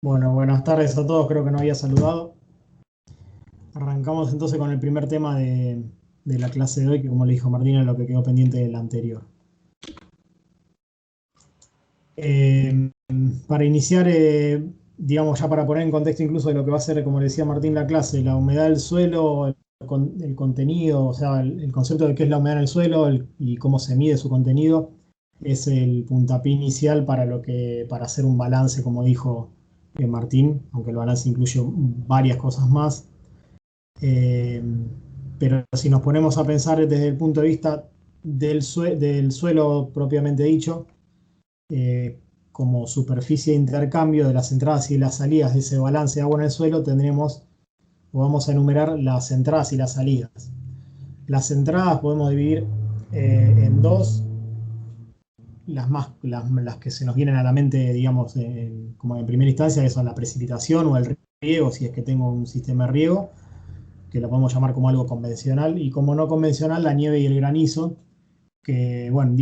Bueno, buenas tardes a todos, creo que no había saludado. Arrancamos entonces con el primer tema de la clase de hoy, que como le dijo Martina, es lo que quedó pendiente del anterior. Eh, para iniciar, digamos, ya para poner en contexto incluso de lo que va a ser, como le decía Martín, la clase, la humedad del suelo, el contenido, o sea, el concepto de qué es la humedad en el suelo y cómo se mide su contenido, es el puntapié inicial para hacer un balance, como dijo Martín, aunque el balance incluye varias cosas más. Eh, pero si nos ponemos a pensar desde el punto de vista del suelo propiamente dicho, eh, como superficie de intercambio de las entradas y las salidas de ese balance de agua en el suelo, tendremos, o vamos a enumerar las entradas y las salidas. Las entradas podemos dividir en dos, las que se nos vienen a la mente, digamos, como en primera instancia, que son la precipitación o el riego, si es que tengo un sistema de riego, que lo podemos llamar como algo convencional, y como no convencional, la nieve y el granizo, que, bueno,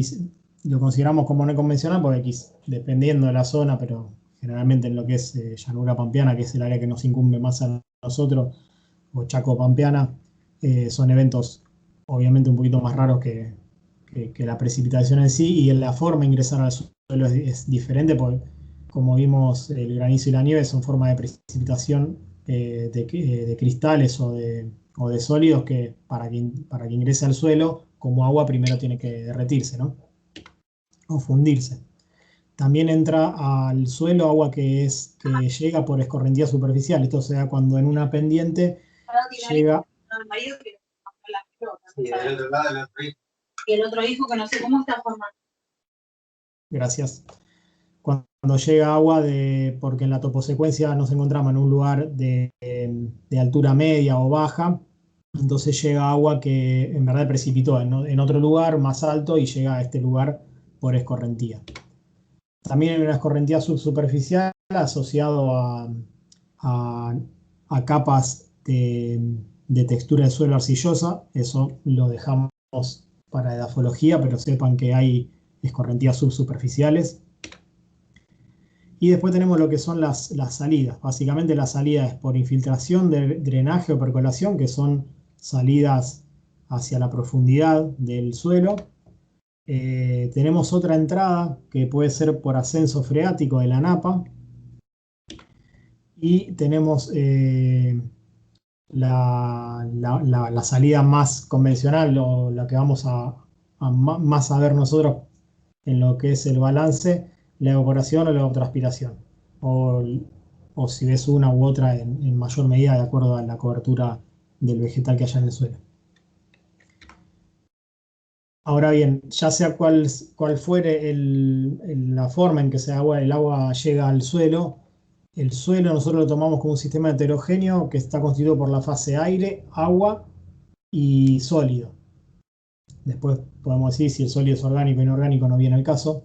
lo consideramos como no convencional porque dependiendo de la zona, pero generalmente en lo que es llanura pampeana, que es el área que nos incumbe más a nosotros, o Chaco Pampeana, son eventos obviamente un poquito más raros que la precipitación en sí, y en la forma de ingresar al suelo es diferente, porque como vimos, el granizo y la nieve son formas de precipitación de cristales o de sólidos que para que ingrese al suelo, como agua, primero tiene que derretirse, ¿no? O fundirse. También entra al suelo agua que llega por escorrentía superficial. Esto se da cuando en una pendiente llega. Y del otro lado el otro hijo. Y el otro hijo que no sé cómo está formando. Gracias. Cuando llega agua porque en la toposecuencia nos encontramos en un lugar de altura media o baja, entonces llega agua que en verdad precipitó en otro lugar más alto y llega a este lugar por escorrentía. También hay una escorrentía subsuperficial asociado a- a capas de textura de suelo arcillosa. Eso lo dejamos para edafología, pero sepan que hay escorrentías subsuperficiales. Y después tenemos lo que son las salidas. Básicamente la salida es por infiltración, drenaje o percolación, que son salidas hacia la profundidad del suelo. Tenemos otra entrada que puede ser por ascenso freático de la napa. Y tenemos la salida más convencional, o la que vamos más a ver nosotros en lo que es el balance, la evaporación o la evapotranspiración. O, o si ves una u otra en mayor medida de acuerdo a la cobertura del vegetal que haya en el suelo. Ahora bien, ya sea cual fuere la forma en que el agua llega al suelo, el suelo nosotros lo tomamos como un sistema heterogéneo que está constituido por la fase aire, agua y sólido. Después podemos decir si el sólido es orgánico o inorgánico, no viene al caso.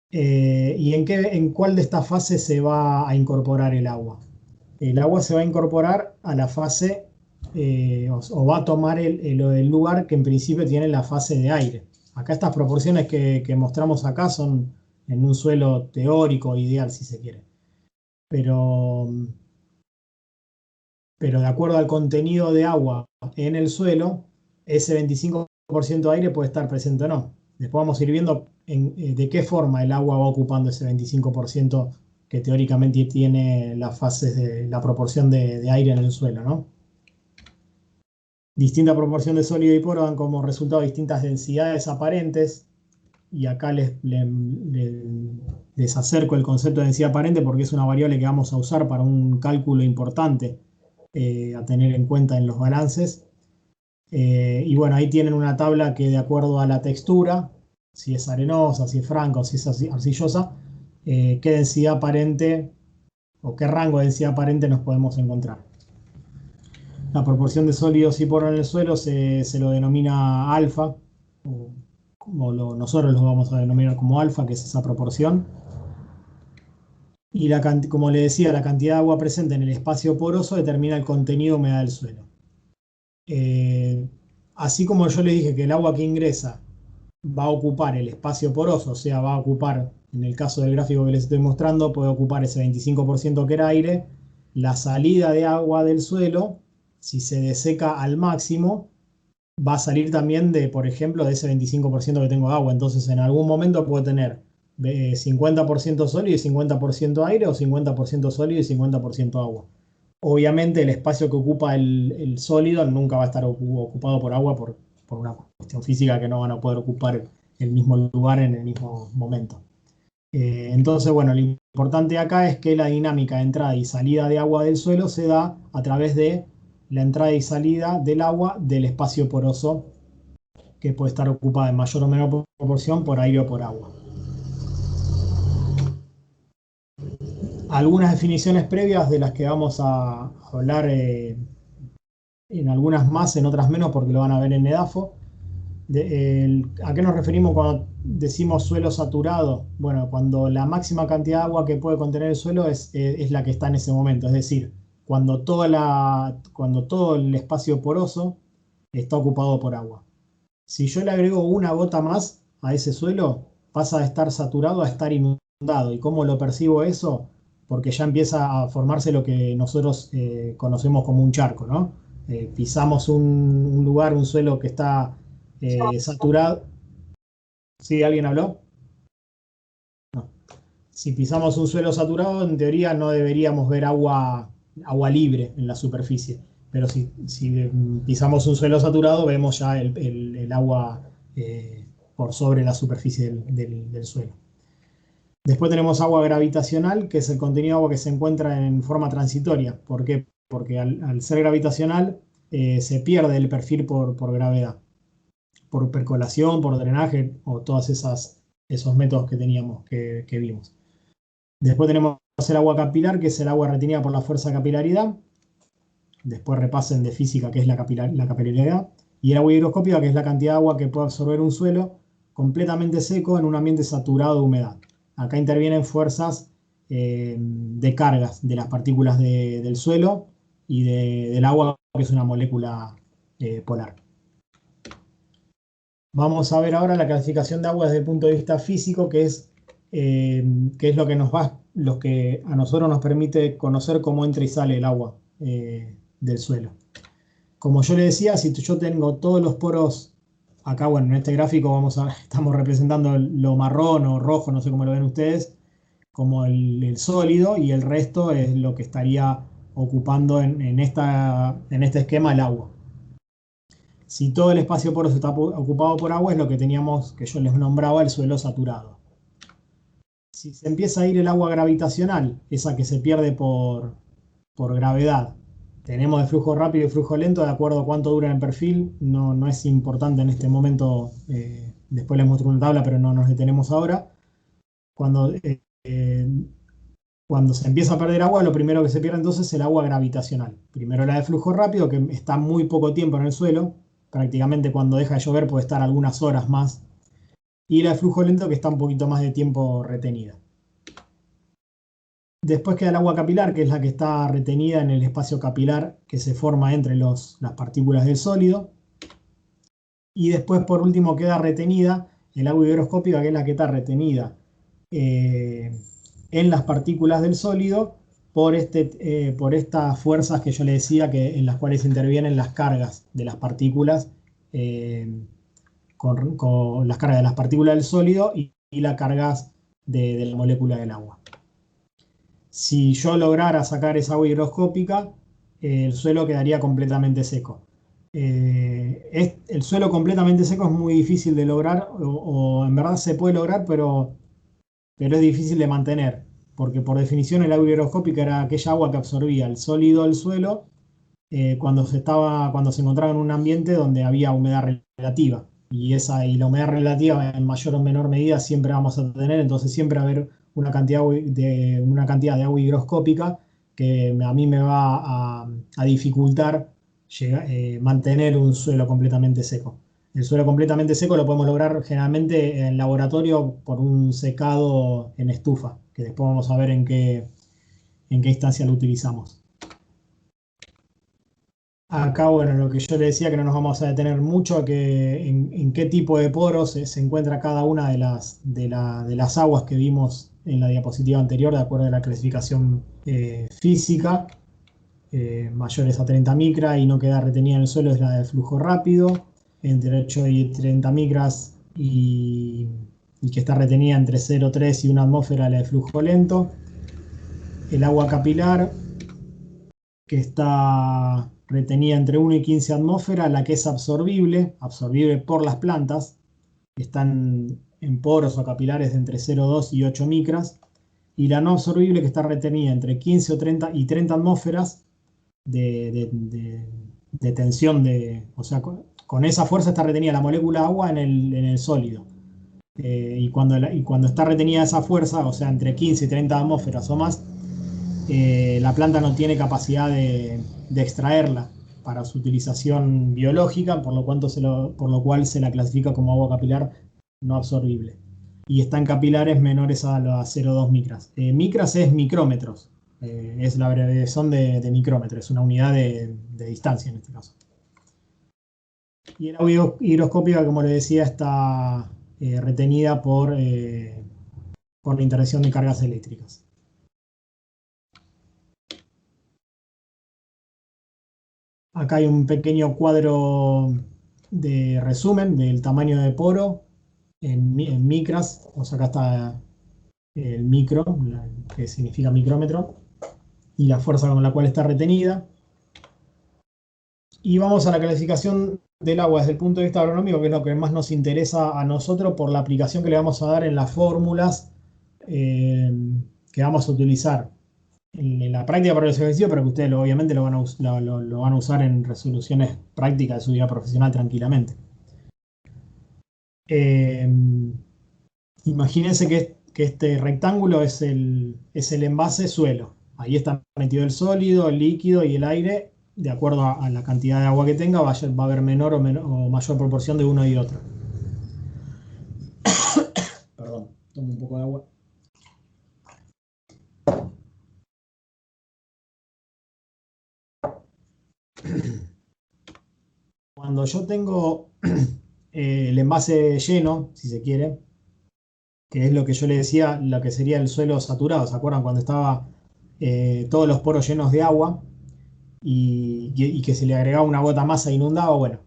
¿Y en cuál de estas fases se va a incorporar el agua? El agua se va a incorporar a la fase, o va a tomar el lugar que en principio tiene la fase de aire. Acá estas proporciones que mostramos acá son en un suelo teórico ideal, si se quiere. Pero, pero de acuerdo al contenido de agua en el suelo, ese 25% de aire puede estar presente o no. Después vamos a ir viendo de qué forma el agua va ocupando ese 25% que teóricamente tiene las fases la proporción de aire en el suelo, ¿no? Distinta proporción de sólido y poro dan como resultado distintas densidades aparentes, y acá les acerco el concepto de densidad aparente porque es una variable que vamos a usar para un cálculo importante a tener en cuenta en los balances. Y bueno, ahí tienen una tabla que de acuerdo a la textura, si es arenosa, si es franca o si es arcillosa, qué densidad aparente o qué rango de densidad aparente nos podemos encontrar. La proporción de sólidos y poros en el suelo se lo denomina alfa, o como nosotros lo vamos a denominar como alfa, que es esa proporción. Y como le decía, la cantidad de agua presente en el espacio poroso determina el contenido de humedad del suelo. Eh, Así como yo le dije que el agua que ingresa va a ocupar el espacio poroso, o sea, va a ocupar en el caso del gráfico que les estoy mostrando, puede ocupar ese 25% que era aire. La salida de agua del suelo, si se deseca al máximo, va a salir también de, por ejemplo, de ese 25% que tengo de agua. Entonces, en algún momento puedo tener 50% sólido y 50% aire, o 50% sólido y 50% agua. Obviamente, el espacio que ocupa el sólido nunca va a estar ocupado por agua por una cuestión física, que no van a poder ocupar el mismo lugar en el mismo momento. Entonces, bueno, lo importante acá es que la dinámica de entrada y salida de agua del suelo se da a través de la entrada y salida del agua del espacio poroso, que puede estar ocupada en mayor o menor proporción por aire o por agua. Algunas definiciones previas de las que vamos a hablar, en algunas más, en otras menos, porque lo van a ver en EDAFO. ¿A qué nos referimos cuando decimos suelo saturado? Bueno, cuando la máxima cantidad de agua que puede contener el suelo es la que está en ese momento, es decir, cuando todo el espacio poroso está ocupado por agua. Si yo le agrego una gota más a ese suelo, pasa de estar saturado a estar inundado. ¿Y cómo lo percibo eso? Porque ya empieza a formarse lo que nosotros conocemos como un charco, ¿no? Pisamos un lugar, un suelo que está saturado. ¿Sí? ¿Alguien habló? No. Si pisamos un suelo saturado, en teoría no deberíamos ver agua libre en la superficie. Pero si pisamos un suelo saturado, vemos ya el agua por sobre la superficie del suelo. Después tenemos agua gravitacional, que es el contenido de agua que se encuentra en forma transitoria. ¿Por qué? Porque al ser gravitacional se pierde el perfil por gravedad, por percolación, por drenaje, o todos esos métodos que teníamos, que vimos. Después tenemos el agua capilar, que es el agua retenida por la fuerza de capilaridad. Después repasen de física qué es la capilaridad. Y el agua higroscópica, que es la cantidad de agua que puede absorber un suelo completamente seco en un ambiente saturado de humedad. Acá intervienen fuerzas de cargas de las partículas del suelo y del agua, que es una molécula polar. Vamos a ver ahora la clasificación de agua desde el punto de vista físico, que es lo que a nosotros nos permite conocer cómo entra y sale el agua del suelo. Como yo le decía, si yo tengo todos los poros, acá, bueno, en este gráfico estamos representando lo marrón o rojo, no sé cómo lo ven ustedes, como el sólido, y el resto es lo que estaría ocupando en este esquema el agua. Si todo el espacio poroso está ocupado por agua, es lo que teníamos, que yo les nombraba, el suelo saturado. Si se empieza a ir el agua gravitacional, esa que se pierde por gravedad, tenemos de flujo rápido y flujo lento, de acuerdo a cuánto dura el perfil, no es importante en este momento, después les muestro una tabla, pero no nos detenemos ahora. Cuando se empieza a perder agua, lo primero que se pierde entonces es el agua gravitacional. Primero la de flujo rápido, que está muy poco tiempo en el suelo, prácticamente cuando deja de llover puede estar algunas horas más, y la de flujo lento, que está un poquito más de tiempo retenida. Después queda el agua capilar, que es la que está retenida en el espacio capilar que se forma entre las partículas del sólido. Y después, por último, queda retenida el agua higroscópica, que es la que está retenida en las partículas del sólido por estas fuerzas que yo le decía, en las cuales intervienen las cargas de las partículas, con las cargas de las partículas del sólido y las cargas de la molécula del agua. Si yo lograra sacar esa agua higroscópica, el suelo quedaría completamente seco. El suelo completamente seco es muy difícil de lograr, o en verdad se puede lograr, pero es difícil de mantener, porque por definición el agua higroscópica era aquella agua que absorbía el sólido del suelo cuando se encontraba en un ambiente donde había humedad relativa. Y la humedad relativa, en mayor o menor medida, siempre vamos a tener, entonces siempre va a haber una cantidad de agua higroscópica que a mí me va a dificultar mantener un suelo completamente seco. El suelo completamente seco lo podemos lograr generalmente en laboratorio por un secado en estufa, que después vamos a ver en qué instancia lo utilizamos. Acá, bueno, lo que yo le decía, que no nos vamos a detener mucho, que en qué tipo de poros se encuentra cada una de las aguas que vimos en la diapositiva anterior, de acuerdo a la clasificación física. Mayores a 30 micras y no queda retenida en el suelo es la de flujo rápido, entre 8 y 30 micras y que está retenida entre 0,3 y 1 atmósfera la de flujo lento. El agua capilar, que está retenida entre 1 y 15 atmósferas, la que es absorbible por las plantas, que están en poros o capilares de entre 0,2 y 8 micras, y la no absorbible, que está retenida entre 15 o 30 y 30 atmósferas de tensión, o sea, con esa fuerza está retenida la molécula agua en el sólido. Y cuando está retenida esa fuerza, o sea, entre 15 y 30 atmósferas o más, la planta no tiene capacidad de extraerla para su utilización biológica, por lo cual se la clasifica como agua capilar no absorbible. Y está en capilares menores a las 0,2 micras. Micras es micrómetros, es la abreviación de micrómetro, es una unidad de distancia en este caso. Y el agua higroscópica, como le decía, está retenida por la interacción de cargas eléctricas. Acá hay un pequeño cuadro de resumen del tamaño de poro en micras. O sea, acá está el micro, que significa micrómetro, y la fuerza con la cual está retenida. Y vamos a la clasificación del agua desde el punto de vista agronómico, que es lo que más nos interesa a nosotros por la aplicación que le vamos a dar en las fórmulas que vamos a utilizar en la práctica para los ejercicios, pero que ustedes obviamente lo van a usar en resoluciones prácticas de su vida profesional tranquilamente. Imagínense que este rectángulo es el envase suelo. Ahí está metido el sólido, el líquido y el aire. De acuerdo a la cantidad de agua que tenga, va a haber menor o mayor proporción de uno y otro. Perdón, tomo un poco de agua. Cuando yo tengo el envase lleno, si se quiere, que es lo que yo le decía, lo que sería el suelo saturado, ¿se acuerdan? Cuando estaba todos los poros llenos de agua y que se le agregaba una gota más e inundaba. Bueno,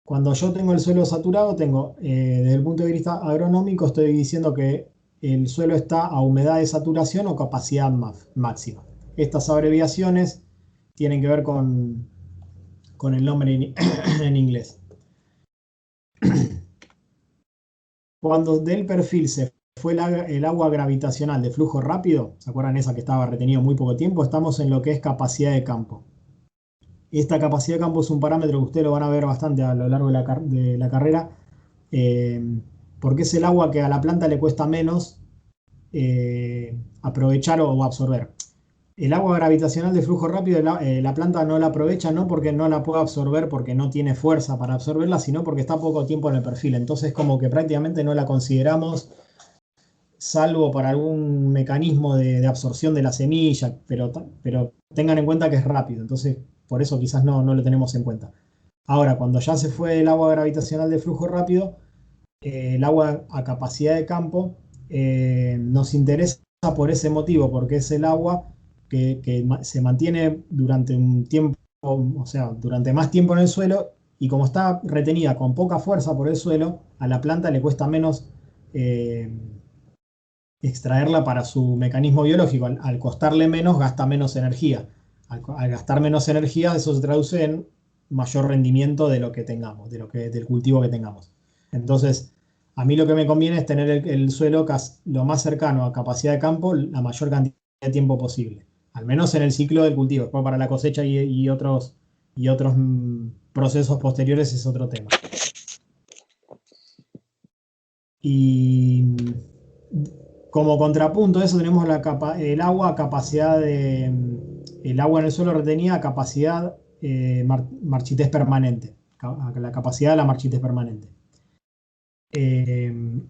cuando yo tengo el suelo saturado, desde el punto de vista agronómico, estoy diciendo que el suelo está a humedad de saturación o capacidad máxima. Estas abreviaciones tienen que ver con el nombre en inglés. Cuando del perfil se fue el agua gravitacional de flujo rápido, ¿se acuerdan esa que estaba retenido muy poco tiempo? Estamos en lo que es capacidad de campo. Esta capacidad de campo es un parámetro que ustedes lo van a ver bastante a lo largo de la carrera, porque es el agua que a la planta le cuesta menos aprovechar o absorber. El agua gravitacional de flujo rápido, la planta no la aprovecha, no porque no la pueda absorber, porque no tiene fuerza para absorberla, sino porque está poco tiempo en el perfil. Entonces, como que prácticamente no la consideramos, salvo para algún mecanismo de absorción de la semilla, pero tengan en cuenta que es rápido. Entonces, por eso quizás no lo tenemos en cuenta. Ahora, cuando ya se fue el agua gravitacional de flujo rápido, el agua a capacidad de campo nos interesa por ese motivo, porque es el agua que se mantiene durante un tiempo, o sea, durante más tiempo en el suelo, y como está retenida con poca fuerza por el suelo, a la planta le cuesta menos extraerla para su mecanismo biológico. Al costarle menos, gasta menos energía. Al gastar menos energía, eso se traduce en mayor rendimiento de lo que tengamos, del cultivo que tengamos. Entonces, a mí lo que me conviene es tener el suelo lo más cercano a capacidad de campo la mayor cantidad de tiempo posible, al menos en el ciclo del cultivo. Después para la cosecha y otros procesos posteriores es otro tema. Y como contrapunto a eso tenemos el agua en el suelo retenida a capacidad marchitez permanente, la capacidad de la marchitez permanente. En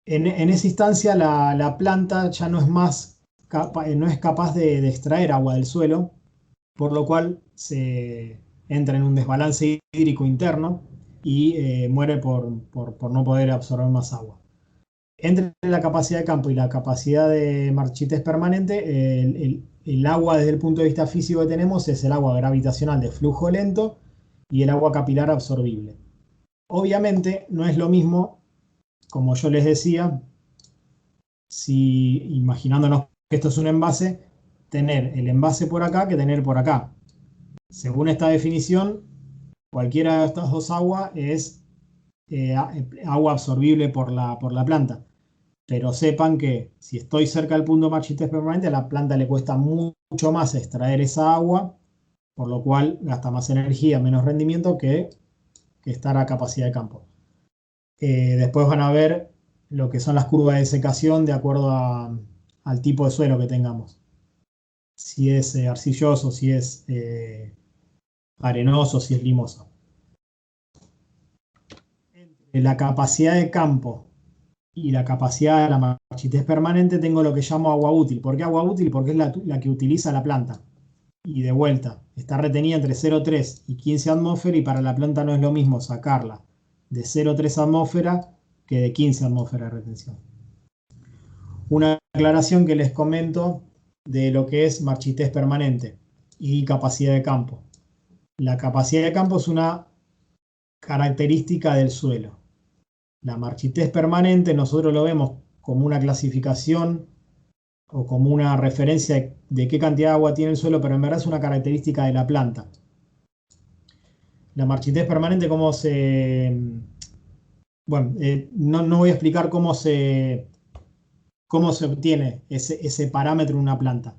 esa instancia la planta ya no es capaz de extraer agua del suelo, por lo cual se entra en un desbalance hídrico interno y muere por no poder absorber más agua. Entre la capacidad de campo y la capacidad de marchitez permanente, el agua desde el punto de vista físico que tenemos es el agua gravitacional de flujo lento y el agua capilar absorbible. Obviamente no es lo mismo, como yo les decía, si imaginándonos que esto es un envase, tener el envase por acá que tener por acá. Según esta definición, cualquiera de estas dos aguas es agua absorbible por la planta. Pero sepan que si estoy cerca del punto de marchitez permanente, a la planta le cuesta mucho más extraer esa agua, por lo cual gasta más energía, menos rendimiento que estar a capacidad de campo. Después van a ver lo que son las curvas de secación de acuerdo al tipo de suelo que tengamos. Si es arcilloso, si es arenoso, si es limoso. Entre la capacidad de campo y la capacidad de la marchitez permanente tengo lo que llamo agua útil. ¿Por qué agua útil? Porque es la que utiliza la planta. Y de vuelta, está retenida entre 0,3 y 15 atmósferas y para la planta no es lo mismo sacarla de 0,3 atmósferas que de 15 atmósferas de retención. Una aclaración que les comento de lo que es marchitez permanente y capacidad de campo. La capacidad de campo es una característica del suelo. La marchitez permanente nosotros lo vemos como una clasificación o como una referencia de qué cantidad de agua tiene el suelo, pero en verdad es una característica de la planta. La marchitez permanente, cómo se... Bueno, no voy a explicar cómo se obtiene ese parámetro en una planta,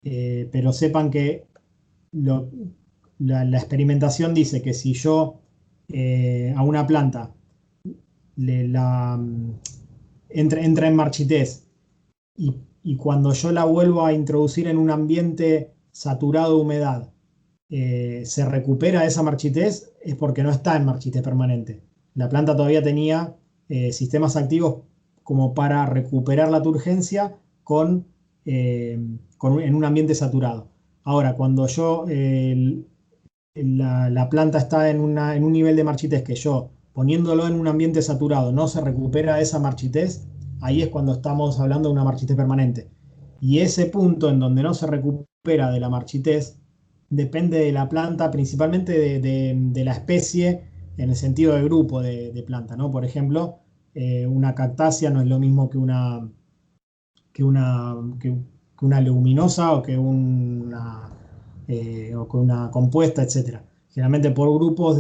pero sepan que la experimentación dice que si yo a una planta entra en marchitez y cuando yo la vuelvo a introducir en un ambiente saturado de humedad, se recupera esa marchitez, es porque no está en marchitez permanente. La planta todavía tenía sistemas activos como para recuperar la turgencia en un ambiente saturado. Ahora, cuando la planta está en un nivel de marchitez que yo, poniéndolo en un ambiente saturado, no se recupera esa marchitez, ahí es cuando estamos hablando de una marchitez permanente. Y ese punto en donde no se recupera de la marchitez depende de la planta, principalmente de la especie, en el sentido de grupo de planta, ¿no? Por ejemplo, una cactácea no es lo mismo que una leguminosa o que una compuesta, etc. Generalmente por grupos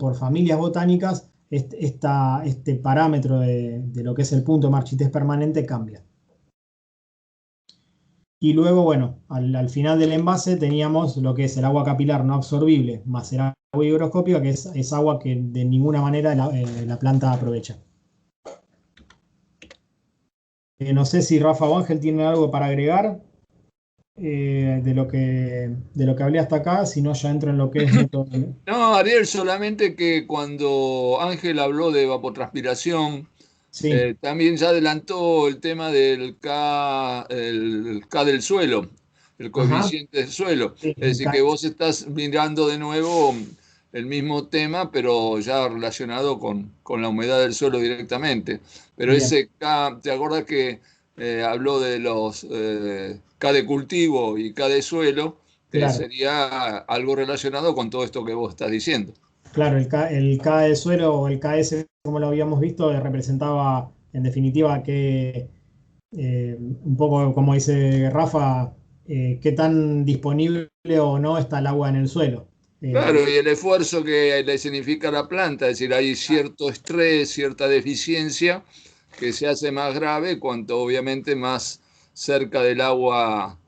por familias botánicas, este parámetro de lo que es el punto de marchitez permanente cambia. Y luego, bueno, al final del envase teníamos lo que es el agua capilar no absorbible más el agua higroscópica, que es agua que de ninguna manera la planta aprovecha. No sé si Rafa o Ángel tienen algo para agregar de lo que hablé hasta acá, si no ya entro en lo que es... No, Ariel, solamente que cuando Ángel habló de evapotranspiración, Sí. también ya adelantó el tema del el K del suelo, el coeficiente del suelo. Sí, Es decir, que vos estás mirando de nuevo el mismo tema, pero ya relacionado con la humedad del suelo directamente. Pero bien. ese K, ¿te acuerdas que habló de los K de cultivo y K de suelo? Claro. Sería algo relacionado con todo esto que vos estás diciendo. Claro, el K de suelo o el KS, como lo habíamos visto, representaba en definitiva que un poco como dice Rafa, qué tan disponible o no está el agua en el suelo. Claro, y el esfuerzo que le significa a la planta, es decir, hay cierto estrés, cierta deficiencia que se hace más grave cuanto obviamente más cerca del agua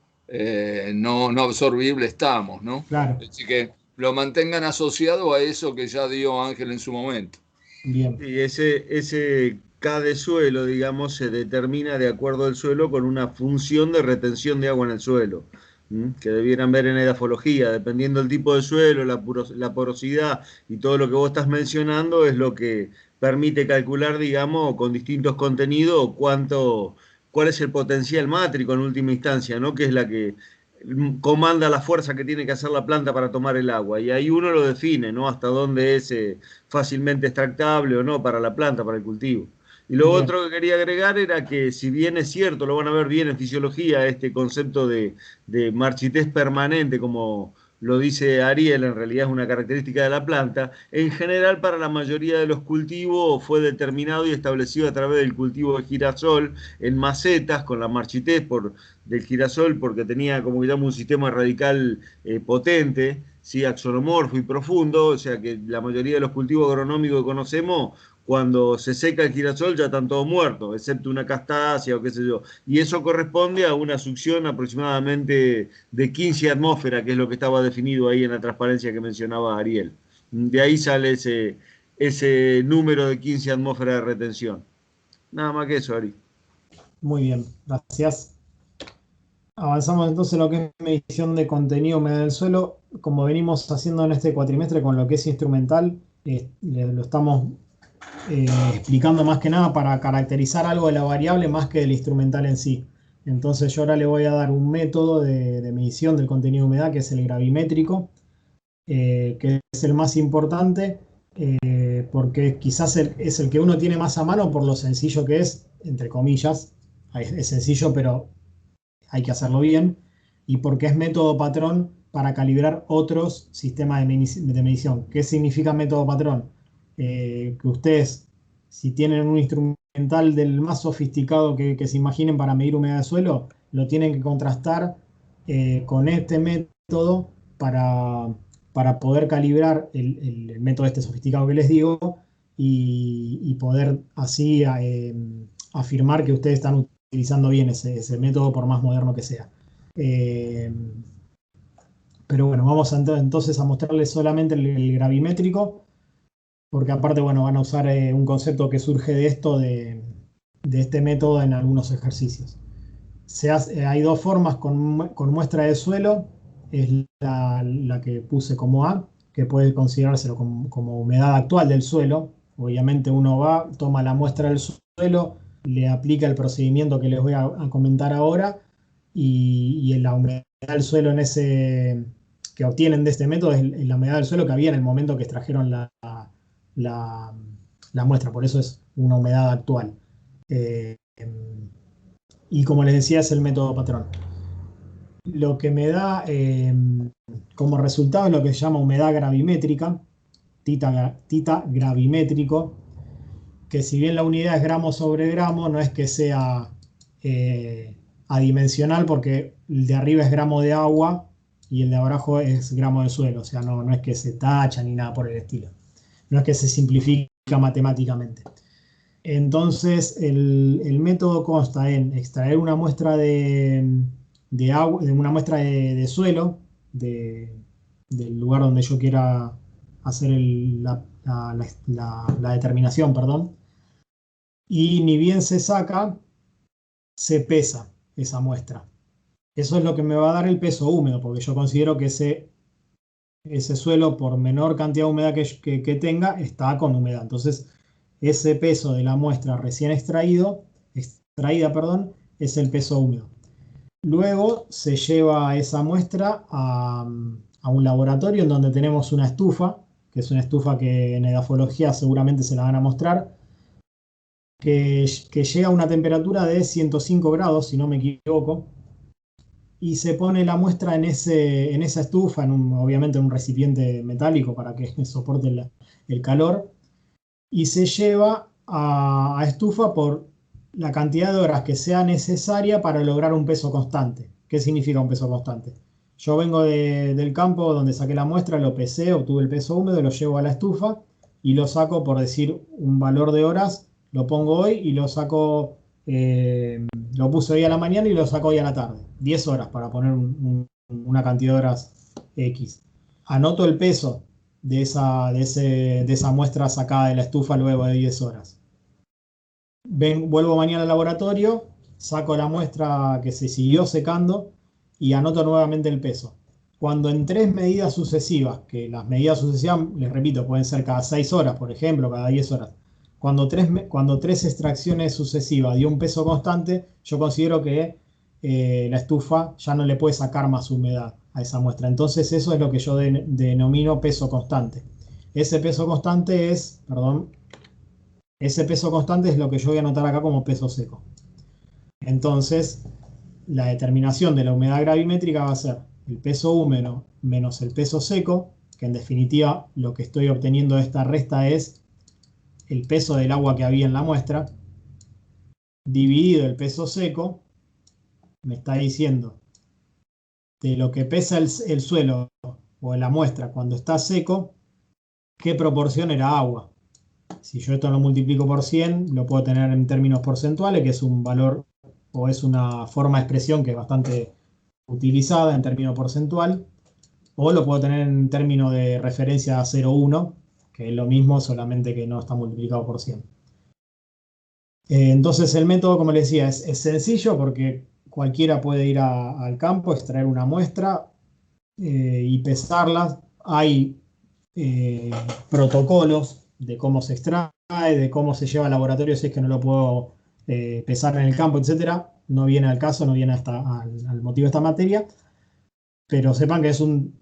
no absorbible estamos, ¿no? Claro. Así que lo mantengan asociado a eso que ya dio Ángel en su momento. Bien. Y ese K de suelo, digamos, se determina de acuerdo al suelo con una función de retención de agua en el suelo, que debieran ver en edafología. Dependiendo del tipo de suelo, la porosidad y todo lo que vos estás mencionando es lo que permite calcular, digamos, con distintos contenidos cuál es el potencial mátrico en última instancia, ¿no? Que es comanda la fuerza que tiene que hacer la planta para tomar el agua. Y ahí uno lo define, ¿no? Hasta dónde es fácilmente extractable o no para la planta, para el cultivo. Y lo Bien. otro que quería agregar era que, si bien es cierto, lo van a ver bien en fisiología, este concepto de marchitez permanente, como lo dice Ariel, en realidad es una característica de la planta. En general, para la mayoría de los cultivos fue determinado y establecido a través del cultivo de girasol en macetas, con la marchitez del girasol, porque tenía, como llamo, un sistema radical potente, ¿sí? Axonomorfo y profundo, o sea que la mayoría de los cultivos agronómicos que conocemos, cuando se seca el girasol ya están todos muertos, excepto una castacia o qué sé yo. Y eso corresponde a una succión aproximadamente de 15 atmósferas, que es lo que estaba definido ahí en la transparencia que mencionaba Ariel. De ahí sale ese número de 15 atmósferas de retención. Nada más que eso, Ari. Muy bien, gracias. Avanzamos entonces en lo que es medición de contenido humedad del suelo. Como venimos haciendo en este cuatrimestre con lo que es instrumental, lo estamos explicando más que nada para caracterizar algo de la variable más que del instrumental en sí. Entonces yo ahora le voy a dar un método de medición del contenido de humedad, que es el gravimétrico, que es el más importante, porque quizás es el que uno tiene más a mano por lo sencillo que es, entre comillas. Es sencillo, pero hay que hacerlo bien, y porque es método patrón para calibrar otros sistemas de medición. ¿Qué significa método patrón? Que ustedes, si tienen un instrumental del más sofisticado que se imaginen para medir humedad de suelo, lo tienen que contrastar con este método para poder calibrar el método este sofisticado que les digo, y poder así afirmar que ustedes están utilizando bien ese método, por más moderno que sea. Pero bueno, vamos entonces a mostrarles solamente el gravimétrico, porque aparte, bueno, van a usar un concepto que surge de esto, de este método en algunos ejercicios. Hay dos formas con muestra de suelo. Es la que puse como A, que puede considerárselo como humedad actual del suelo. Obviamente uno va, toma la muestra del suelo, le aplica el procedimiento que les voy a comentar ahora, y la humedad del suelo que obtienen de este método es la humedad del suelo que había en el momento que extrajeron la muestra. Por eso es una humedad actual. Y como les decía, es el método patrón. Lo que me da como resultado es lo que se llama humedad gravimétrica, tita gravimétrico, que si bien la unidad es gramo sobre gramo, no es que sea adimensional, porque el de arriba es gramo de agua y el de abajo es gramo de suelo. O sea, no es que se tacha ni nada por el estilo. No es que se simplifica matemáticamente. Entonces, el método consta en extraer una muestra de agua, una muestra de suelo del lugar donde yo quiera hacer la determinación, perdón. Y ni bien se saca, se pesa esa muestra. Eso es lo que me va a dar el peso húmedo, porque yo considero que ese suelo, por menor cantidad de humedad que tenga, está con humedad. Entonces, ese peso de la muestra recién extraída, es el peso húmedo. Luego se lleva esa muestra a un laboratorio en donde tenemos una estufa, que es una estufa que en edafología seguramente se la van a mostrar, que llega a una temperatura de 105 grados, si no me equivoco, y se pone la muestra en esa estufa, obviamente en un recipiente metálico para que soporte el calor, y se lleva a estufa por la cantidad de horas que sea necesaria para lograr un peso constante. ¿Qué significa un peso constante? Yo vengo del campo donde saqué la muestra, lo pesé, obtuve el peso húmedo, lo llevo a la estufa y lo saco, por decir un valor de horas, lo pongo hoy y lo saco, lo puse hoy a la mañana y lo saco hoy a la tarde. 10 horas para poner una cantidad de horas X. Anoto el peso de esa muestra sacada de la estufa luego de 10 horas. Vuelvo mañana al laboratorio, saco la muestra que se siguió secando y anoto nuevamente el peso. Cuando en 3 medidas sucesivas, que las medidas sucesivas, les repito, pueden ser cada 6 horas, por ejemplo, cada 10 horas. Cuando 3 extracciones sucesivas dio un peso constante, yo considero que la estufa ya no le puede sacar más humedad a esa muestra. Entonces eso es lo que yo denomino peso constante. Ese peso constante es, ese peso constante es lo que yo voy a anotar acá como peso seco. Entonces, la determinación de la humedad gravimétrica va a ser el peso húmedo menos el peso seco, que en definitiva lo que estoy obteniendo de esta resta es el peso del agua que había en la muestra, dividido el peso seco, me está diciendo de lo que pesa el suelo o la muestra cuando está seco, qué proporción era agua. Si yo esto lo multiplico por 100, lo puedo tener en términos porcentuales, que es un valor o es una forma de expresión que es bastante utilizada en términos porcentual, o lo puedo tener en términos de referencia a 0,1, que es lo mismo, solamente que no está multiplicado por 100. Entonces el método, como les decía, es sencillo porque cualquiera puede ir al campo, extraer una muestra y pesarla. Hay protocolos de cómo se extrae, de cómo se lleva al laboratorio si es que no lo puedo pesar en el campo, etcétera. No viene al caso, no viene al motivo de esta materia, pero sepan que es un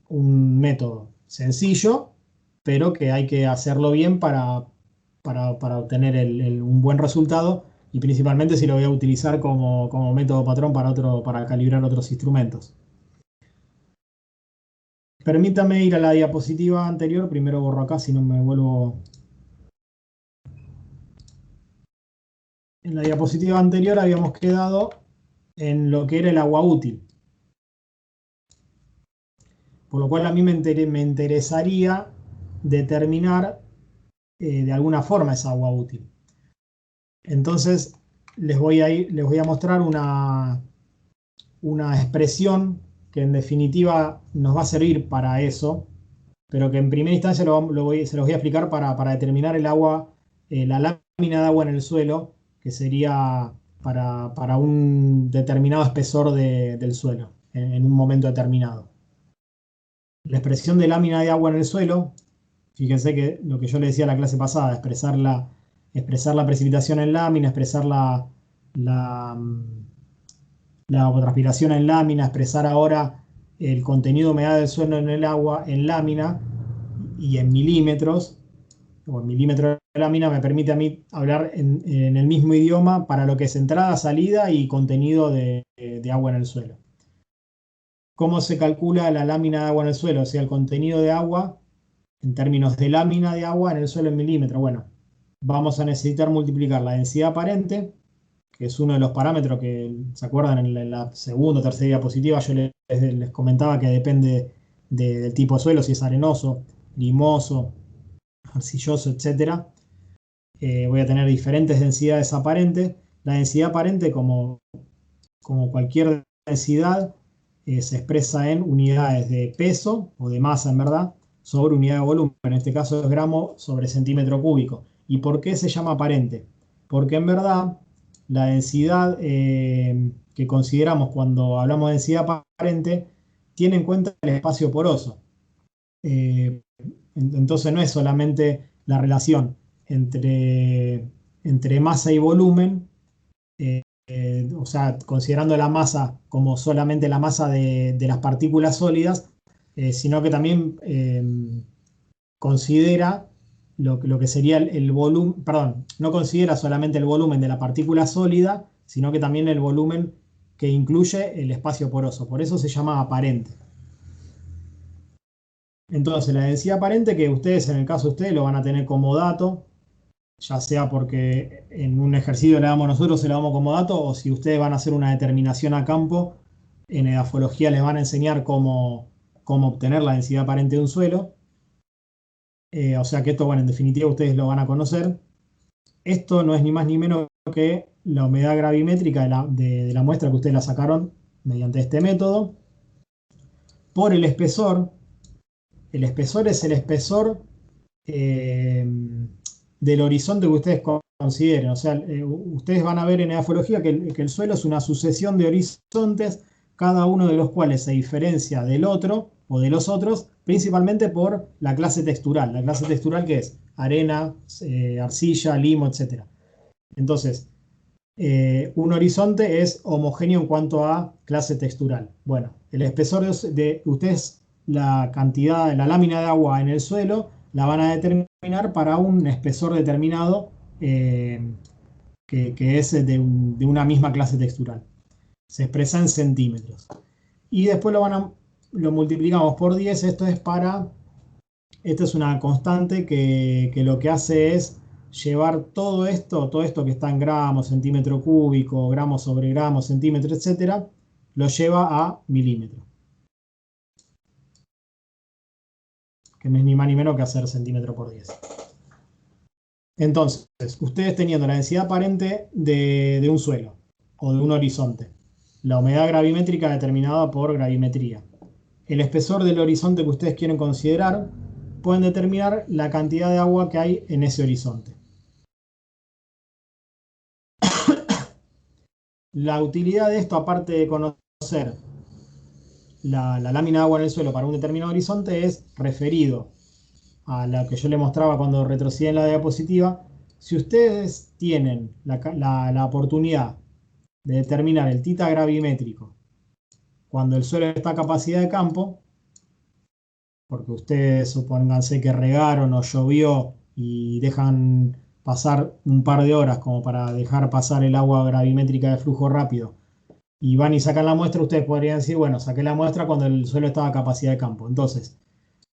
método sencillo, pero que hay que hacerlo bien para obtener un buen resultado, y principalmente si lo voy a utilizar como método patrón para calibrar otros instrumentos. Permítame ir a la diapositiva anterior. Primero borro acá, si no me vuelvo. En la diapositiva anterior habíamos quedado en lo que era el agua útil. Por lo cual a mí me interesaría determinar de alguna forma esa agua útil. Entonces les voy a mostrar una expresión que en definitiva nos va a servir para eso, pero que en primera instancia se los voy a explicar para determinar el agua, la lámina de agua en el suelo, que sería para un determinado espesor del suelo, en un momento determinado. La expresión de lámina de agua en el suelo, fíjense que lo que yo le decía en la clase pasada, expresar la precipitación en lámina, expresar la evapotranspiración en lámina, expresar ahora el contenido de humedad del suelo en el agua en lámina y en milímetros, o en milímetros de lámina, me permite a mí hablar en el mismo idioma para lo que es entrada, salida y contenido de agua en el suelo. ¿Cómo se calcula la lámina de agua en el suelo? O sea, el contenido de agua en términos de lámina de agua en el suelo en milímetros. Bueno, vamos a necesitar multiplicar la densidad aparente, que es uno de los parámetros que, ¿se acuerdan? En la segunda o tercera diapositiva yo les comentaba que depende del tipo de suelo, si es arenoso, limoso, arcilloso, etc. Voy a tener diferentes densidades aparentes. La densidad aparente, como cualquier densidad, se expresa en unidades de peso, o de masa en verdad, sobre unidad de volumen. En este caso es gramo sobre centímetro cúbico. ¿Y por qué se llama aparente? Porque en verdad la densidad que consideramos cuando hablamos de densidad aparente tiene en cuenta el espacio poroso. Entonces no es solamente la relación entre masa y volumen, o sea, considerando la masa como solamente la masa de las partículas sólidas, sino que también considera lo que sería el volumen, perdón, no considera solamente el volumen de la partícula sólida, sino que también el volumen que incluye el espacio poroso. Por eso se llama aparente. Entonces, la densidad aparente, que ustedes, en el caso de ustedes, lo van a tener como dato, ya sea porque en un ejercicio le damos nosotros, se lo damos como dato, o si ustedes van a hacer una determinación a campo, en edafología les van a enseñar cómo obtener la densidad aparente de un suelo. O sea que esto, bueno, en definitiva ustedes lo van a conocer. Esto no es ni más ni menos que la humedad gravimétrica de la muestra que ustedes la sacaron mediante este método, por el espesor. El espesor es el espesor del horizonte que ustedes consideren. O sea, ustedes van a ver en edafología que el suelo es una sucesión de horizontes, cada uno de los cuales se diferencia del otro o de los otros, principalmente por la clase textural. La clase textural que es arena, arcilla, limo, etc. Entonces, un horizonte es homogéneo en cuanto a clase textural. Bueno, el espesor de ustedes, la cantidad de la lámina de agua en el suelo, la van a determinar para un espesor determinado que es de una misma clase textural. Se expresa en centímetros. Y después lo multiplicamos por 10. Esto es una constante que lo que hace es llevar todo esto que está en gramos, centímetro cúbico, gramos sobre gramos, centímetro, etcétera, lo lleva a milímetro. Que no es ni más ni menos que hacer centímetro por 10. Entonces, ustedes teniendo la densidad aparente de un suelo o de un horizonte, la humedad gravimétrica determinada por gravimetría, el espesor del horizonte que ustedes quieren considerar, pueden determinar la cantidad de agua que hay en ese horizonte. La utilidad de esto, aparte de conocer la lámina de agua en el suelo para un determinado horizonte, es referido a la que yo le mostraba cuando retrocedí en la diapositiva. Si ustedes tienen la oportunidad de determinar el tita gravimétrico cuando el suelo está a capacidad de campo, porque ustedes supónganse que regaron o llovió y dejan pasar un par de horas como para dejar pasar el agua gravimétrica de flujo rápido, y van y sacan la muestra, ustedes podrían decir, bueno, saqué la muestra cuando el suelo estaba a capacidad de campo. Entonces,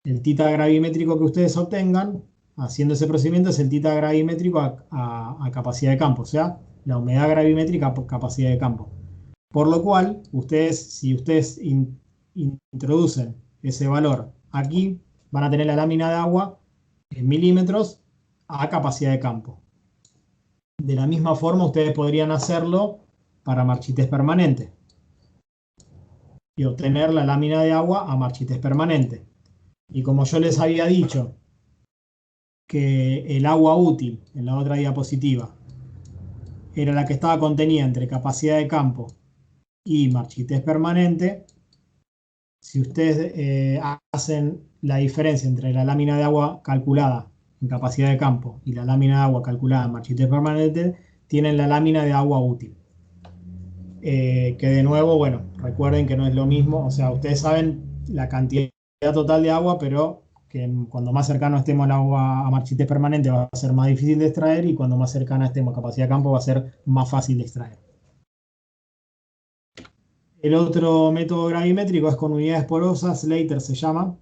el tita gravimétrico que ustedes obtengan haciendo ese procedimiento es el tita gravimétrico a capacidad de campo, o sea, la humedad gravimétrica por capacidad de campo. Por lo cual, si ustedes introducen ese valor aquí, van a tener la lámina de agua en milímetros a capacidad de campo. De la misma forma, ustedes podrían hacerlo para marchitez permanente y obtener la lámina de agua a marchitez permanente. Y como yo les había dicho que el agua útil en la otra diapositiva era la que estaba contenida entre capacidad de campo y marchitez permanente, si ustedes hacen la diferencia entre la lámina de agua calculada en capacidad de campo y la lámina de agua calculada en marchitez permanente, tienen la lámina de agua útil. Que de nuevo, bueno, recuerden que no es lo mismo, o sea, ustedes saben la cantidad total de agua, pero que cuando más cercano estemos al agua a marchitez permanente va a ser más difícil de extraer, y cuando más cercana estemos a capacidad de campo va a ser más fácil de extraer. El otro método gravimétrico es con unidades porosas, Slater se llama,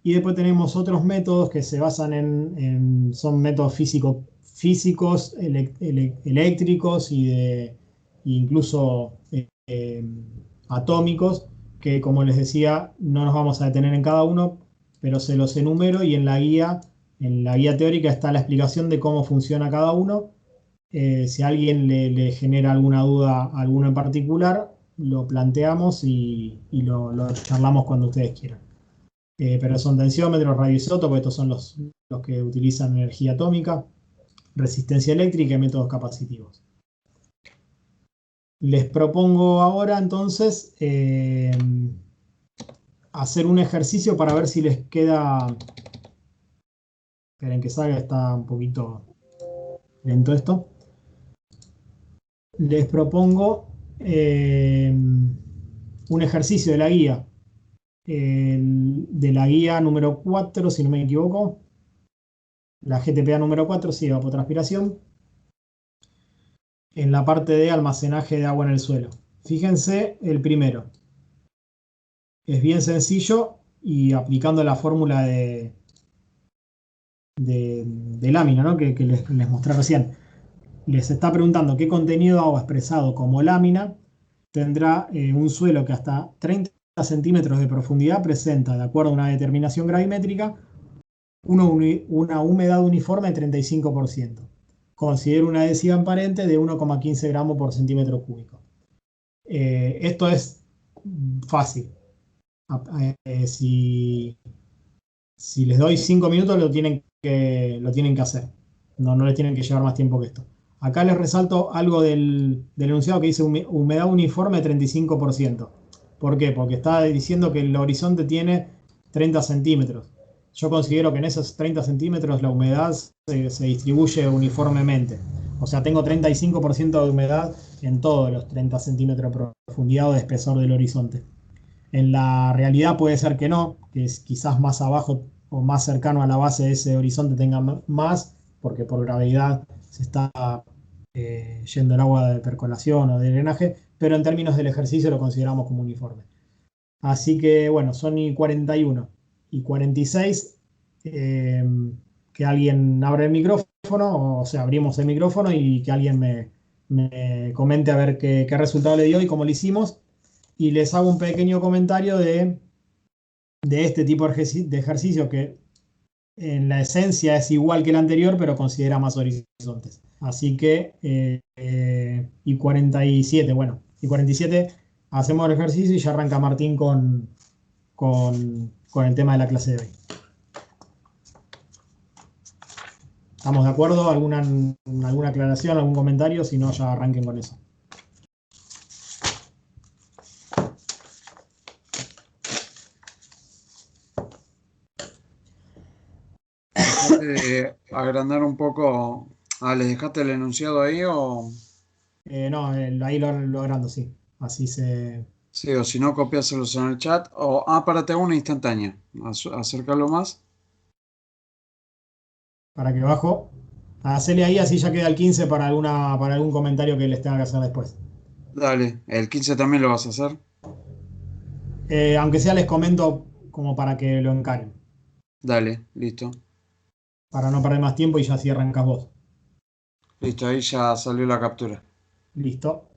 y después tenemos otros métodos que se basan son métodos físicos, eléctricos e incluso atómicos, que como les decía, no nos vamos a detener en cada uno, pero se los enumero, y en la guía teórica está la explicación de cómo funciona cada uno. Si a alguien le genera alguna duda, alguno en particular, lo planteamos y lo charlamos cuando ustedes quieran. Pero son tensiómetros, radioisótopos, estos son los que utilizan energía atómica, resistencia eléctrica y métodos capacitivos. Les propongo ahora entonces hacer un ejercicio para ver si les queda... Esperen que salga, está un poquito lento esto. Les propongo un ejercicio de la guía. De la guía número 4, si no me equivoco. La GTPA número 4, sí, evapotranspiración. En la parte de almacenaje de agua en el suelo. Fíjense el primero. Es bien sencillo, y aplicando la fórmula de lámina, ¿no? que les mostré recién. Les está preguntando qué contenido de agua expresado como lámina tendrá un suelo que hasta 30 centímetros de profundidad presenta, de acuerdo a una determinación gravimétrica, una humedad uniforme de 35%. Considero una densidad aparente de 1,15 gramos por centímetro cúbico. Esto es fácil. Si les doy 5 minutos lo tienen que hacer. No les tienen que llevar más tiempo que esto. Acá les resalto algo del enunciado que dice humedad uniforme de 35%. ¿Por qué? Porque está diciendo que el horizonte tiene 30 centímetros. Yo considero que en esos 30 centímetros la humedad se distribuye uniformemente. O sea, tengo 35% de humedad en todos los 30 centímetros de profundidad o de espesor del horizonte. En la realidad puede ser que no, que es quizás más abajo o más cercano a la base de ese horizonte tenga más, porque por gravedad se está yendo el agua de percolación o de drenaje, pero en términos del ejercicio lo consideramos como uniforme. Así que bueno, son y 41 y 46, que alguien abra el micrófono, o sea, abrimos el micrófono y que alguien me comente a ver qué resultado le dio y cómo lo hicimos. Y les hago un pequeño comentario de este tipo de ejercicio que en la esencia es igual que el anterior, pero considera más horizontes. Así que, y 47, bueno, y 47 hacemos el ejercicio y ya arranca Martín con el tema de la clase de hoy. ¿Estamos de acuerdo? ¿Alguna aclaración, algún comentario? Si no, ya arranquen con eso. Agrandar un poco. ¿Les dejaste el enunciado ahí o...? No, ahí lo agrando, sí. Así se... Sí, o si no, copiáselos en el chat. O, para te hago una instantánea. Acércalo más. Para que bajo. Hacele ahí, así ya queda el 15 para algún comentario que les tenga que hacer después. Dale, el 15 también lo vas a hacer. Aunque sea les comento como para que lo encaren. Dale, listo. Para no perder más tiempo y ya así arrancas vos. Listo, ahí ya salió la captura. Listo.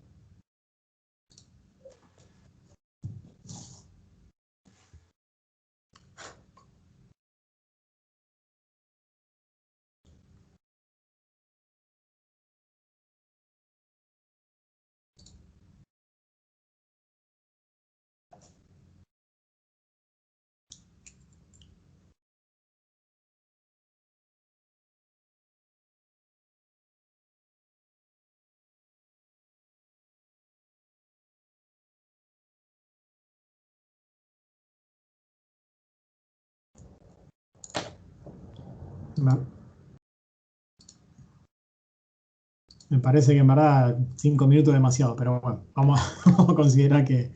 Me parece que en verdad 5 minutos es demasiado, pero bueno, vamos a considerar que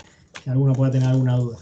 alguno pueda tener alguna duda.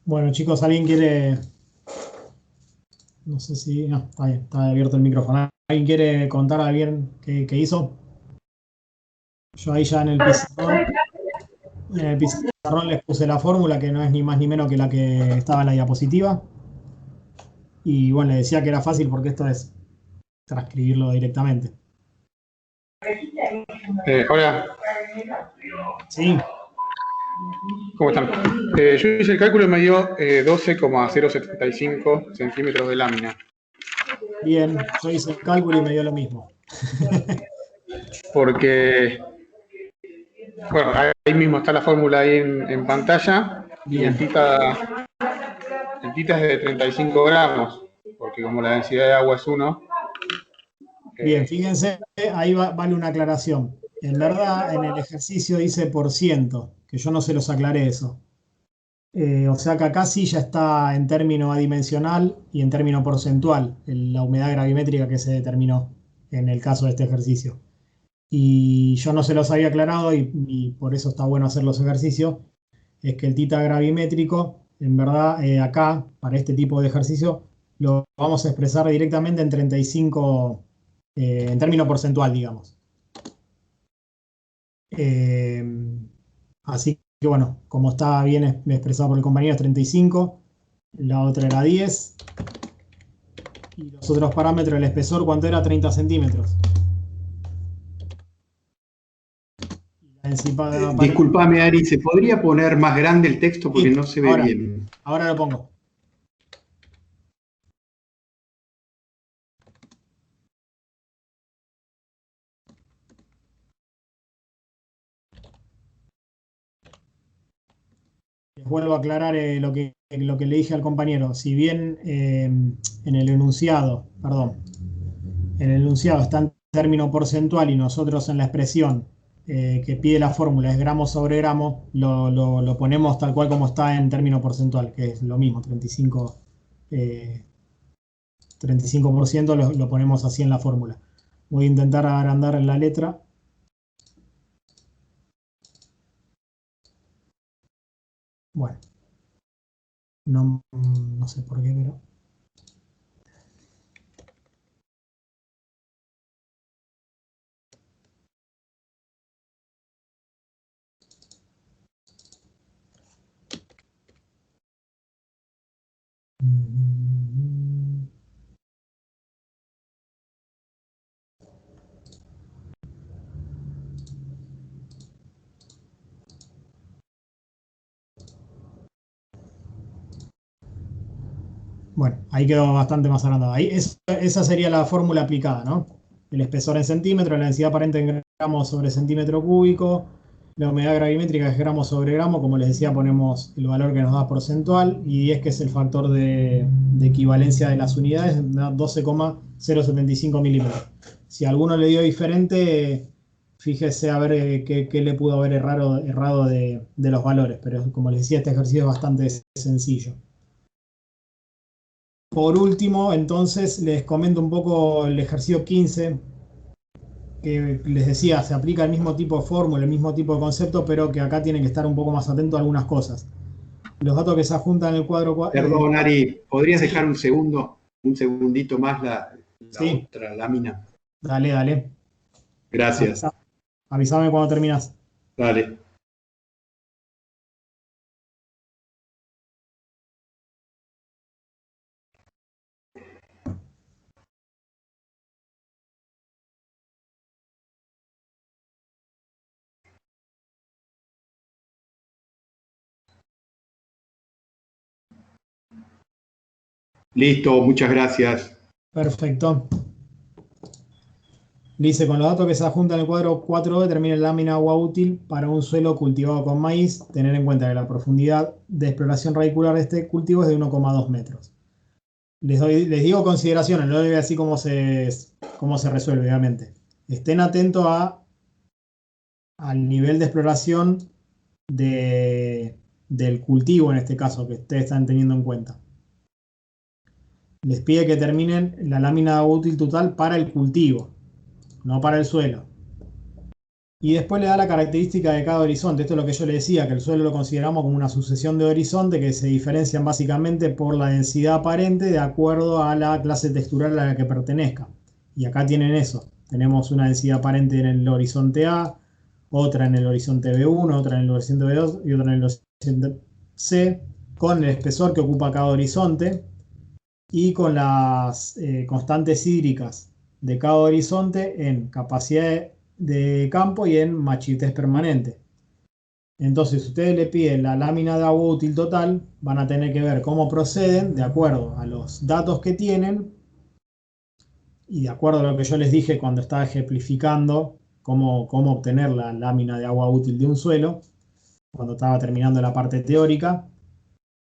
Bueno, chicos, ¿alguien quiere? No sé si... No, está bien, está abierto el micrófono. ¿Alguien quiere contar a alguien qué hizo? Yo ahí ya en el pizarrón les puse la fórmula, que no es ni más ni menos que la que estaba en la diapositiva. Y bueno, les decía que era fácil porque esto es transcribirlo directamente. Hola, Sí, ¿cómo están? Yo hice el cálculo y me dio 12,075 centímetros de lámina. bien, yo hice el cálculo y me dio lo mismo. Porque, bueno, ahí mismo está la fórmula ahí en pantalla. Y Bien. el tita es de 35 gramos, porque como la densidad de agua es 1. Bien, fíjense, ahí vale una aclaración. En verdad, en el ejercicio dice por ciento, que yo no se los aclaré eso. O sea que acá sí ya está en término adimensional y en término porcentual la humedad gravimétrica que se determinó en el caso de este ejercicio. Y yo no se los había aclarado y por eso está bueno hacer los ejercicios, es que el tita gravimétrico, en verdad, acá, para este tipo de ejercicio, lo vamos a expresar directamente en 35, en término porcentual, digamos. Eh, Así que bueno, como está bien expresado por el compañero, es 35, la otra era 10, y los otros parámetros, el espesor, ¿cuánto era? 30 centímetros. La densidad Disculpame, Ari, ¿se podría poner más grande el texto porque sí, no se ve bien? ahora lo pongo. Les vuelvo a aclarar lo que le dije al compañero. Si bien en el enunciado, perdón, en el enunciado está en término porcentual y nosotros en la expresión que pide la fórmula es gramo sobre gramo, lo ponemos tal cual como está en término porcentual, que es lo mismo, 35% lo ponemos así en la fórmula. Voy a intentar agrandar la letra. Bueno, no sé por qué, pero... Bueno, ahí quedó bastante más agrandado. Esa sería la fórmula aplicada, ¿no? El espesor en centímetros, la densidad aparente en gramos sobre centímetro cúbico, la humedad gravimétrica es gramo sobre gramo, como les decía, ponemos el valor que nos da porcentual, y 10, que es el factor de equivalencia de las unidades, da 12,075 milímetros. Si a alguno le dio diferente, fíjese a ver qué le pudo haber errado de los valores, pero como les decía, este ejercicio es bastante sencillo. Por último, entonces, les comento un poco el ejercicio 15, que les decía, se aplica el mismo tipo de fórmula, el mismo tipo de concepto, pero que acá tienen que estar un poco más atentos a algunas cosas. Los datos que se ajuntan en el cuadro... Perdón, Ari, ¿podrías dejar un segundito más la Sí, otra lámina? dale. Gracias. Avísame cuando terminas. Dale. Listo, muchas gracias. Perfecto. Dice, con los datos que se adjuntan en el cuadro 4 determina la lámina agua útil para un suelo cultivado con maíz. Tener en cuenta que la profundidad de exploración radicular de este cultivo es de 1,2 metros. Les digo consideraciones, no les voy a decir cómo se resuelve, obviamente. Estén atentos al nivel de exploración del cultivo, en este caso, que ustedes están teniendo en cuenta. Les pide que terminen la lámina útil total para el cultivo, no para el suelo. Y después le da la característica de cada horizonte. Esto es lo que yo le decía, que el suelo lo consideramos como una sucesión de horizontes que se diferencian básicamente por la densidad aparente de acuerdo a la clase textural a la que pertenezca. Y acá tienen eso. Tenemos una densidad aparente en el horizonte A, otra en el horizonte B1, otra en el horizonte B2 y otra en el horizonte C, con el espesor que ocupa cada horizonte y con las constantes hídricas de cada horizonte en capacidad de campo y en machitez permanente. Entonces, si ustedes le piden la lámina de agua útil total, van a tener que ver cómo proceden de acuerdo a los datos que tienen y de acuerdo a lo que yo les dije cuando estaba ejemplificando cómo obtener la lámina de agua útil de un suelo, cuando estaba terminando la parte teórica.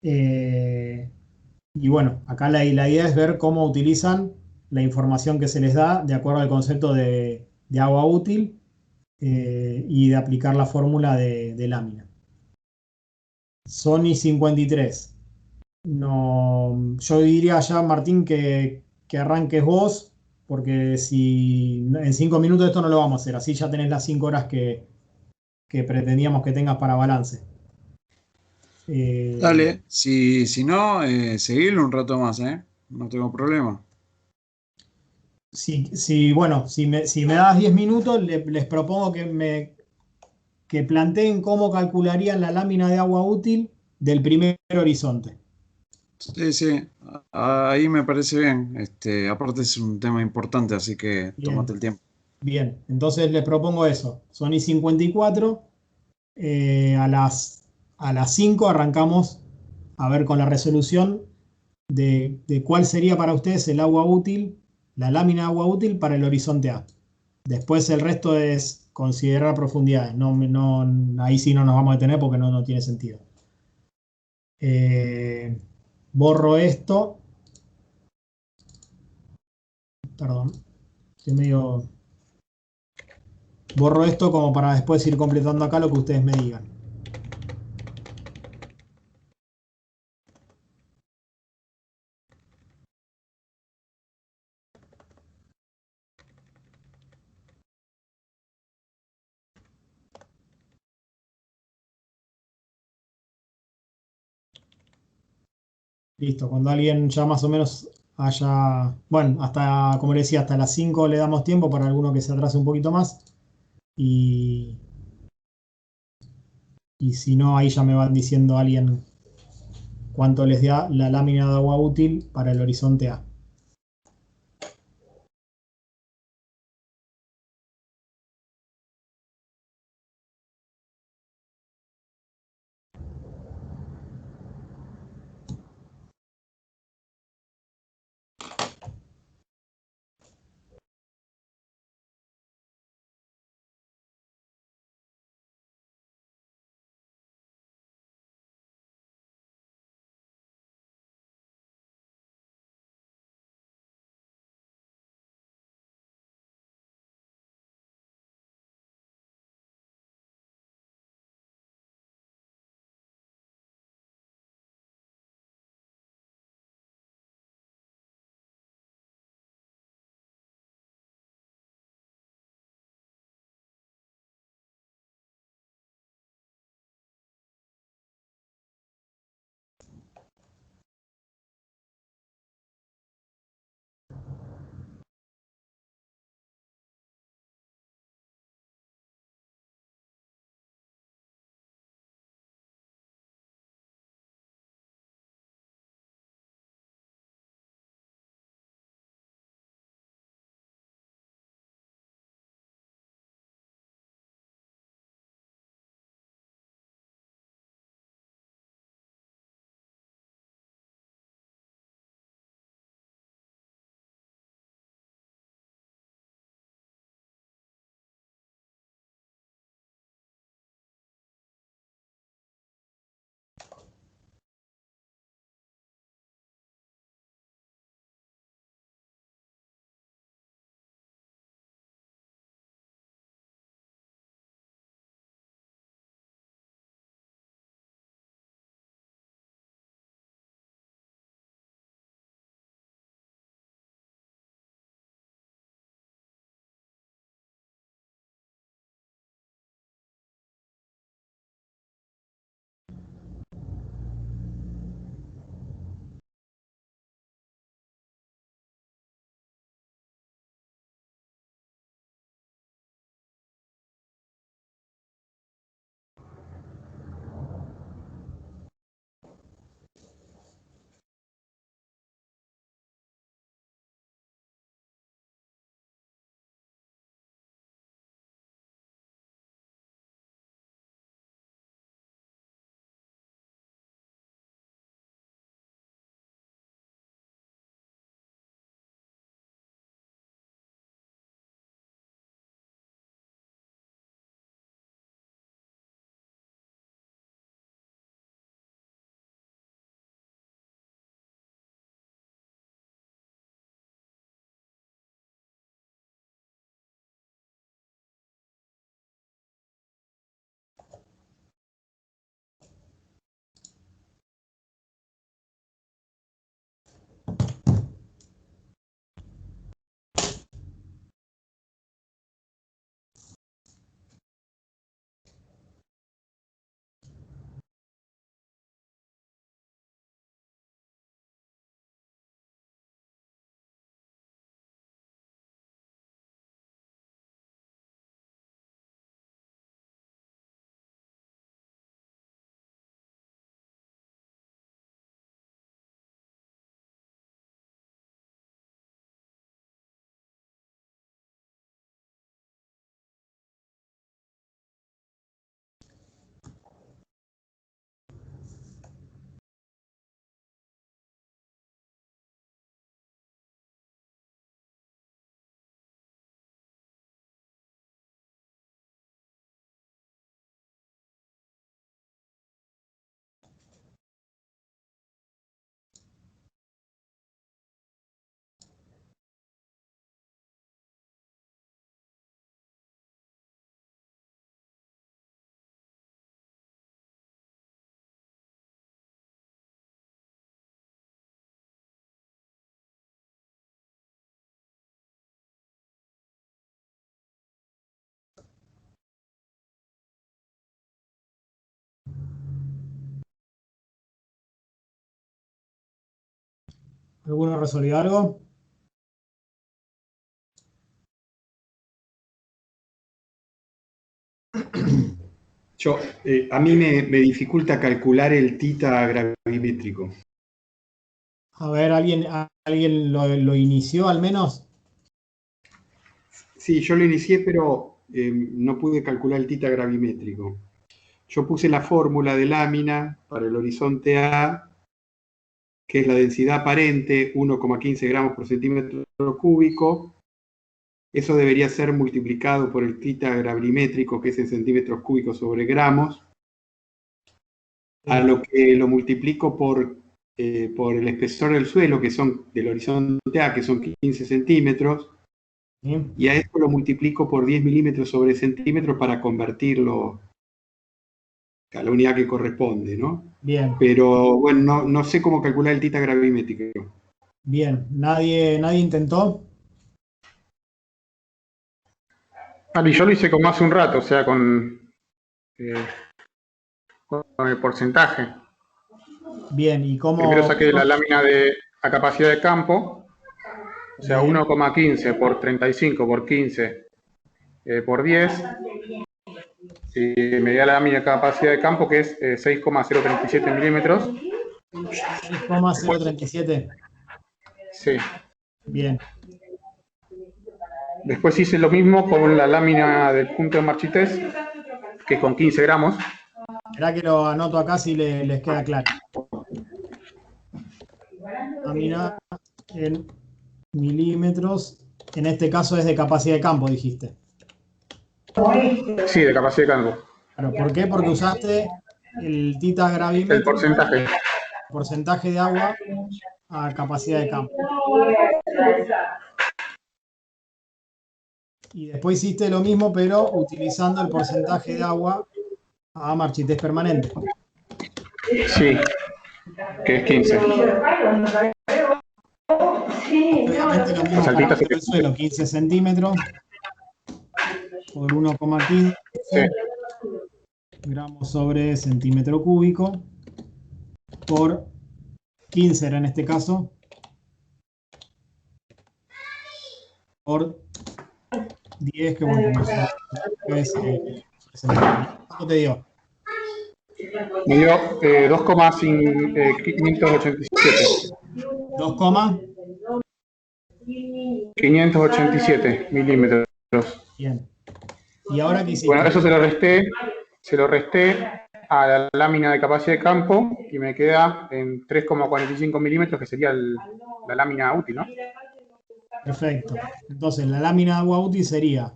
Y bueno, acá la idea es ver cómo utilizan la información que se les da de acuerdo al concepto de agua útil y de aplicar la fórmula de lámina. Sony 53. No, yo diría ya, Martín, que arranques vos, porque si en 5 minutos esto no lo vamos a hacer, así ya tenés las 5 horas que pretendíamos que tengas para balance. Dale, si no, seguilo un rato más, ¿eh? No tengo problema. Bueno, si me das 10 minutos, les propongo que planteen cómo calcularían la lámina de agua útil del primer horizonte. Sí, sí, ahí me parece bien. Aparte es un tema importante, así que tómate Bien, el tiempo. bien. Entonces les propongo eso. Sony 54. A las 5 arrancamos a ver con la resolución de cuál sería para ustedes el agua útil, la lámina de agua útil para el horizonte A. Después el resto es considerar profundidades. Ahí sí no nos vamos a detener porque no tiene sentido. Eh, Borro esto. Perdón. Estoy medio. Borro esto como para después ir completando acá lo que ustedes me digan. Listo, cuando alguien ya más o menos haya, bueno, hasta, como le decía, hasta las 5 le damos tiempo para alguno que se atrase un poquito más y, y si no, ahí ya me van diciendo alguien cuánto les da la lámina de agua útil para el horizonte A. ¿Alguno resolvió algo? A mí me dificulta calcular el tita gravimétrico. A ver, ¿alguien lo inició al menos? Sí, yo lo inicié, pero no pude calcular el tita gravimétrico. Yo puse la fórmula de lámina para el horizonte A, que es la densidad aparente, 1,15 gramos por centímetro cúbico. Eso debería ser multiplicado por el tita gravimétrico, que es en centímetros cúbicos sobre gramos, a lo que lo multiplico por el espesor del suelo, que son del horizonte A, que son 15 centímetros, y a esto lo multiplico por 10 milímetros sobre centímetros para convertirlo a la unidad que corresponde, ¿no? Bien. Pero bueno, no sé cómo calcular el tita gravimétrico. Bien, ¿nadie intentó? Yo lo hice como hace un rato, o sea, con el porcentaje. Bien, ¿y cómo? Primero saqué la lámina a capacidad de campo, o sea, 1,15 por 35 por 15 por 10. Y me dio la lámina de capacidad de campo, que es 6,037 milímetros. 6,037. Sí. Bien. Después hice lo mismo con la lámina del punto de Marchitez, que es con 15 gramos. Esperá que lo anoto acá si les queda claro. Lámina en milímetros. En este caso es de capacidad de campo, dijiste. Sí, de capacidad de campo. Claro, ¿por qué? Porque usaste el tita gravimétrico. El porcentaje. Porcentaje de agua a capacidad de campo. Y después hiciste lo mismo, pero utilizando el porcentaje de agua a marchitez permanente. Sí, que es 15. Obviamente lo mismo para el suelo, 15 centímetros por 1,15 gramos sobre centímetro cúbico por 15 era en este caso por 10, que bueno, como es, ¿cuánto te dio? Me dio 2,587. 587 milímetros. Bien. ¿Y ahora qué hiciste? Bueno, eso se lo resté a la lámina de capacidad de campo y me queda en 3,45 milímetros, que sería la lámina útil, ¿no? Perfecto. Entonces, la lámina de agua útil sería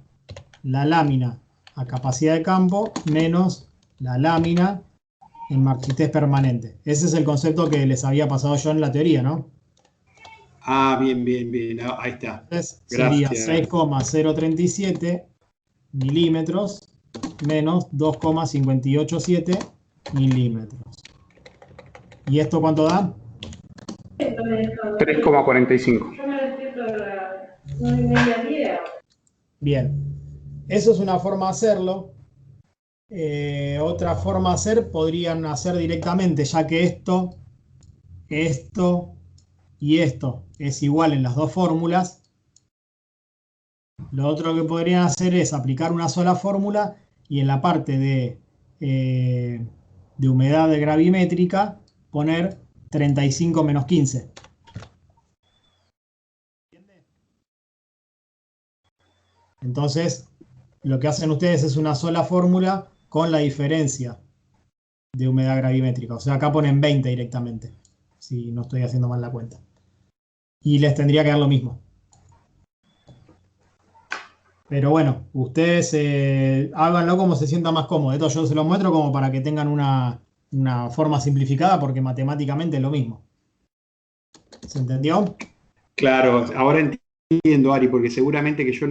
la lámina a capacidad de campo menos la lámina en marchitez permanente. Ese es el concepto que les había pasado yo en la teoría, ¿no? Ah, bien. Ahí está. Entonces, Gracias. sería 6,037 milímetros menos 2,587 milímetros. ¿Y esto cuánto da? 3,45. Bien. Eso es una forma de hacerlo. Otra forma de hacer podrían hacer directamente, ya que esto y esto es igual en las dos fórmulas. Lo otro que podrían hacer es aplicar una sola fórmula y en la parte de humedad de gravimétrica poner 35 menos 15. ¿Entiendes? Entonces, lo que hacen ustedes es una sola fórmula con la diferencia de humedad gravimétrica. O sea, acá ponen 20 directamente, si no estoy haciendo mal la cuenta. Y les tendría que dar lo mismo. Pero bueno, ustedes háganlo como se sientan más cómodos. Esto yo se los muestro como para que tengan una forma simplificada, porque matemáticamente es lo mismo. ¿Se entendió? Claro, ahora entiendo, Ari, porque seguramente que yo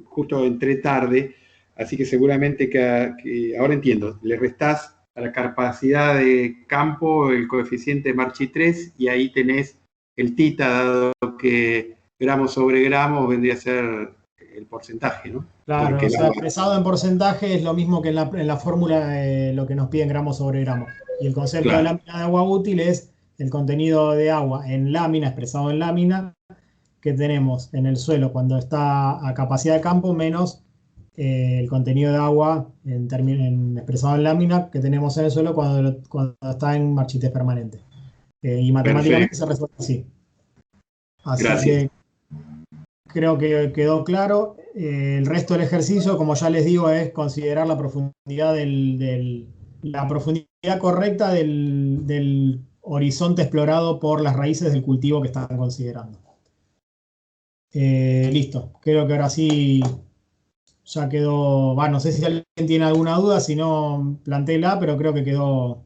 justo entré tarde, así que seguramente que ahora entiendo. Le restás a la capacidad de campo el coeficiente de Marchi 3 y ahí tenés el tita, dado que gramos sobre gramos vendría a ser el porcentaje, ¿no? Claro, Porque o sea, expresado en porcentaje es lo mismo que en la fórmula lo que nos piden gramos sobre gramos. Y el concepto de lámina de agua útil es el contenido de agua en lámina, expresado en lámina, que tenemos en el suelo cuando está a capacidad de campo, menos el contenido de agua expresado en lámina que tenemos en el suelo cuando está en marchitez permanente. Y matemáticamente se resuelve así. Así Gracias. que creo que quedó claro. El resto del ejercicio, como ya les digo, es considerar la profundidad la profundidad correcta del horizonte explorado por las raíces del cultivo que están considerando. Listo. Creo que ahora sí ya quedó. No sé si alguien tiene alguna duda, si no, plantéela, pero creo que quedó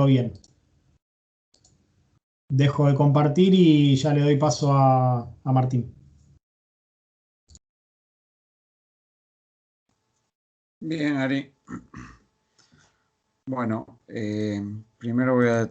bien. Dejo de compartir y ya le doy paso a Martín. Bien, Ari. Bueno, primero voy a